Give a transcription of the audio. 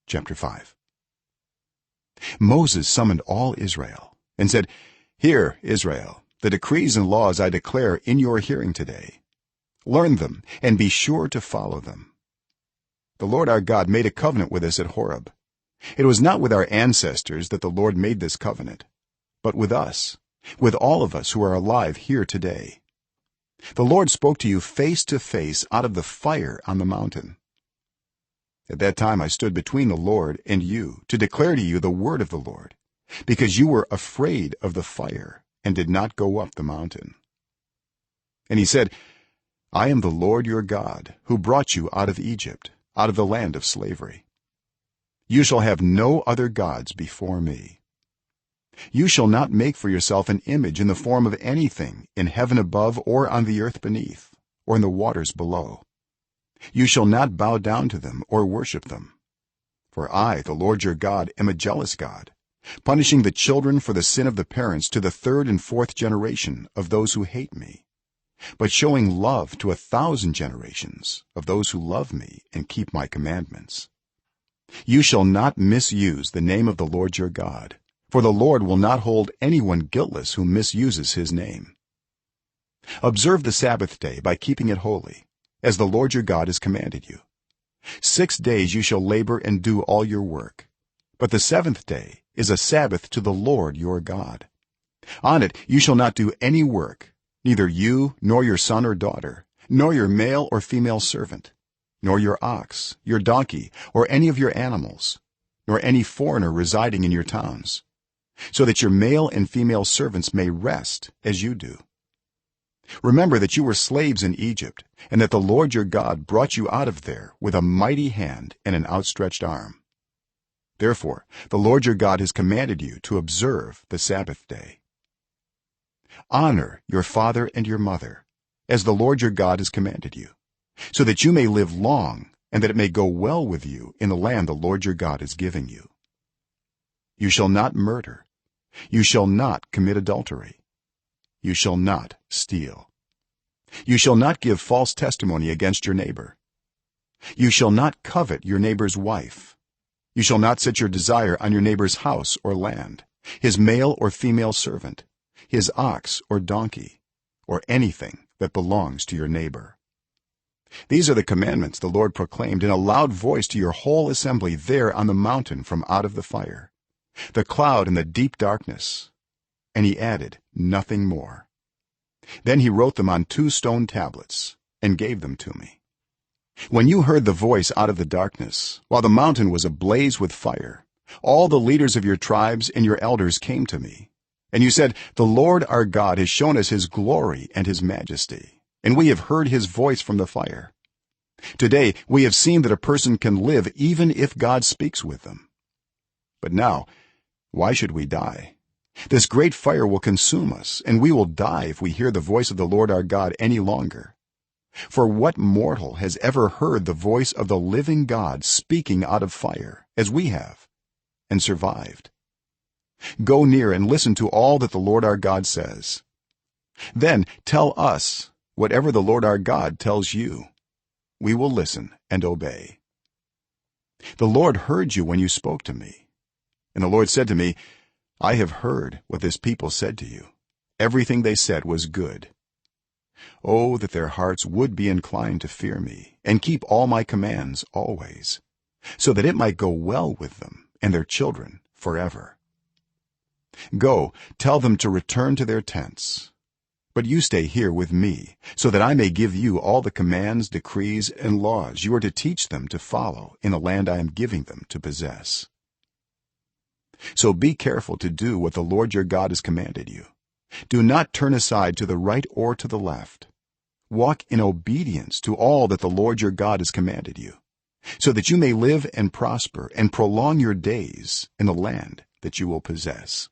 Chapter 5. Moses summoned all Israel and said, "Hear, Israel, the decrees and laws I declare in your hearing today. Learn them and be sure to follow them. The Lord our God made a covenant with us at Horeb. It was not with our ancestors that the Lord made this covenant, but with us, with all of us who are alive here today. The Lord spoke to you face to face out of the fire on the mountain. At that time I stood between the Lord and you to declare to you the word of the Lord, because you were afraid of the fire and did not go up the mountain." And he said, "I am the Lord your God, who brought you out of Egypt, out of the land of slavery. You shall have no other gods before me. You shall not make for yourself an image in the form of anything in heaven above or on the earth beneath or in the waters below. You shall not bow down to them or worship them. For I, the Lord your God, am a jealous God, punishing the children for the sin of the parents to the third and fourth generation of those who hate me, but showing love to 1,000 generations of those who love me and keep my commandments. You shall not misuse the name of the Lord your God, for the Lord will not hold anyone guiltless who misuses his name. Observe the Sabbath day by keeping it holy, as the Lord your God has commanded you. 6 days you shall labor and do all your work, but the seventh day is a Sabbath to the Lord your God. On it you shall not do any work, neither you nor your son or daughter, nor your male or female servant, nor your ox, your donkey, or any of your animals, nor any foreigner residing in your towns, so that your male and female servants may rest as you do. Remember that you were slaves in Egypt, and that the Lord your God brought you out of there with a mighty hand and an outstretched arm. Therefore the Lord your God has commanded you to observe the Sabbath day. Honor your father and your mother, as the Lord your God has commanded you, so that you may live long and that it may go well with you in the land the Lord your God is giving you. You shall not murder. You shall not commit adultery. You shall not steal. You shall not give false testimony against your neighbor. You shall not covet your neighbor's wife. You shall not set your desire on your neighbor's house or land, his male or female servant, his ox or donkey, or anything that belongs to your neighbor. These are the commandments the Lord proclaimed in a loud voice to your whole assembly there on the mountain from out of the fire, the cloud and the deep darkness. And he added nothing more. Then he wrote them on 2 stone tablets and gave them to me. When you heard the voice out of the darkness, while the mountain was ablaze with fire, all the leaders of your tribes and your elders came to me, and you said, "The Lord our God has shown us his glory and his majesty, and we have heard his voice from the fire. Today we have seen that a person can live even if God speaks with them. But now why should we die? This great fire will consume us, and we will die if we hear the voice of the Lord our God any longer. For what mortal has ever heard the voice of the living God speaking out of fire, as we have, and survived? Go near and listen to all that the Lord our God says. Then tell us whatever the Lord our God tells you. We will listen and obey." The Lord heard you when you spoke to me, and the Lord said to me, "I have heard what this people said to you. Everything they said was good. Oh, that their hearts would be inclined to fear me and keep all my commands always, so that it might go well with them and their children forever. Go, tell them to return to their tents, but you stay here with me, so that I may give you all the commands, decrees, and laws you are to teach them to follow in the land I am giving them to possess. So be careful to do what the Lord your God has commanded you. Do not turn aside to the right or to the left. Walk in obedience to all that the Lord your God has commanded you, so that you may live and prosper and prolong your days in the land that you will possess."